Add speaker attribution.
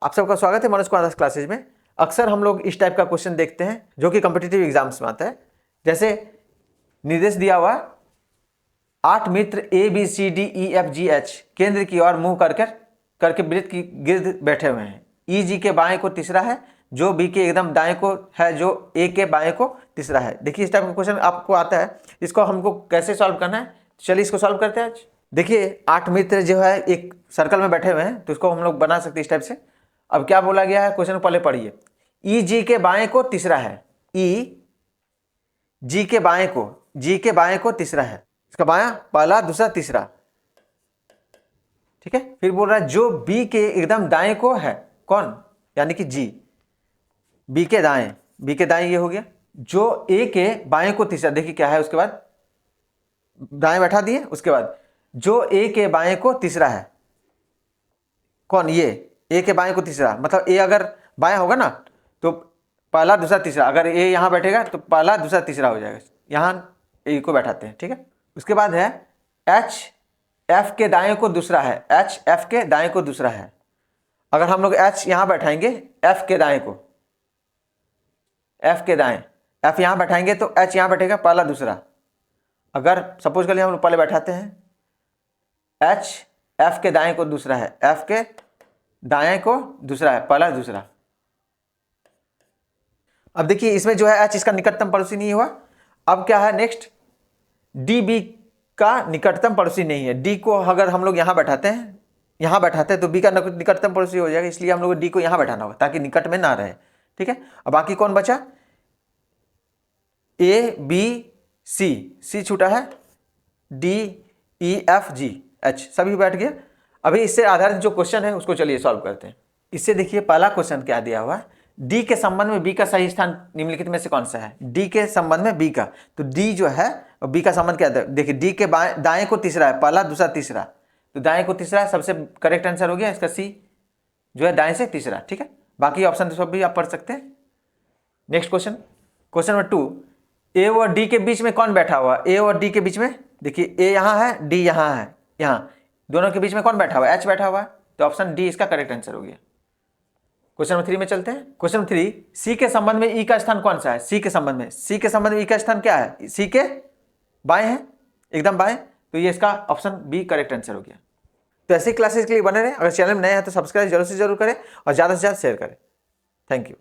Speaker 1: आप सबका स्वागत है मनोज कुमार क्लासेज में। अक्सर हम लोग इस टाइप का क्वेश्चन देखते हैं जो कि कॉम्पिटिटिव एग्जाम्स में आता है। जैसे निर्देश दिया हुआ 8 मित्र ABCDEFGH केंद्र की ओर मुंह करके वृत्त की गिर्द बैठे हुए हैं। EG के बाएं को तीसरा है, जो B के एकदम दाएं को है, जो A के बाएं को तीसरा है। देखिए इस टाइप का क्वेश्चन आपको आता है, इसको हमको कैसे सॉल्व करना है, चलिए इसको सॉल्व करते हैं आज। देखिए 8 मित्र जो है एक सर्कल में बैठे हुए हैं, तो इसको हम लोग बना सकते हैं इस टाइप से। अब क्या बोला गया है क्वेश्चन को पहले पढ़िए। EG के बाएं को तीसरा है, EG के बाएं को, G के बाएं को तीसरा है, इसका बायां पहला दूसरा तीसरा, ठीक है। फिर बोल रहा है जो B के एकदम दाएं को है, कौन, यानी कि G, B के दाएं ये हो गया। जो A के बाएं को तीसरा, देखिए क्या है, उसके बाद दाएं बैठा दिए, उसके बाद जो A के बाएं को तीसरा है, कौन, ये A के बाएं को तीसरा, मतलब A अगर बाएं होगा ना तो पहला दूसरा तीसरा, अगर A यहां बैठेगा तो पहला दूसरा तीसरा हो जाएगा, यहां A को बैठाते हैं, ठीक है। उसके बाद है H F के दाएं को दूसरा है, H F के दाएं को दूसरा है। अगर हम लोग H यहां बैठाएंगे, F के दाएं को, F के दाएं, F यहां बैठाएंगे तो H यहां बैठेगा पहला दूसरा। अगर सपोज कर लिया हम लोग पहले बैठाते हैं, H F के दाएं को दूसरा है, F के दाएं को दूसरा है, पहला दूसरा। अब देखिए इसमें जो है H इसका निकटतम पड़ोसी नहीं हुआ। अब क्या है नेक्स्ट, D B का निकटतम पड़ोसी नहीं है। D को अगर हम लोग यहां बैठाते हैं तो B का निकटतम पड़ोसी हो जाएगा, इसलिए हम लोग D को यहां बैठाना होगा ताकि निकट में ना रहे, ठीक है। अब बाकी कौन बचा, A B C छूटा है, D E F G H सभी बैठ गया। अभी इससे आधारित जो क्वेश्चन है उसको चलिए सॉल्व करते हैं। इससे देखिए पहला क्वेश्चन क्या दिया हुआ है, D के संबंध में B का सही स्थान निम्नलिखित में से कौन सा है। D के संबंध में B का, तो D जो है और B का संबंध क्या है, देखिए D के दाएं को तीसरा है, पहला दूसरा तीसरा, तो दाएं को तीसरा सबसे करेक्ट आंसर हो गया इसका C, जो है दाएं से तीसरा, ठीक है। बाकी ऑप्शन सब भी आप पढ़ सकते हैं। नेक्स्ट क्वेश्चन नंबर 2, A और D के बीच में कौन बैठा हुआ, A और D के बीच में, देखिए A यहां है, D यहां है, यहां दोनों के बीच में कौन बैठा हुआ है, H बैठा हुआ है, तो ऑप्शन डी इसका करेक्ट आंसर हो गया। क्वेश्चन नंबर 3 में चलते हैं। क्वेश्चन नंबर 3, C के संबंध में E का स्थान कौन सा है, C के संबंध में E का स्थान क्या है, C के बाएं है, एकदम बाएं, तो ये इसका ऑप्शन बी करेक्ट आंसर हो गया। तो ऐसी क्लासेस के लिए बने रहे। अगर चैनल में नए हैं तो सब्सक्राइब जरूर से जरूर करें और ज़्यादा से ज़्यादा शेयर करें। Thank you.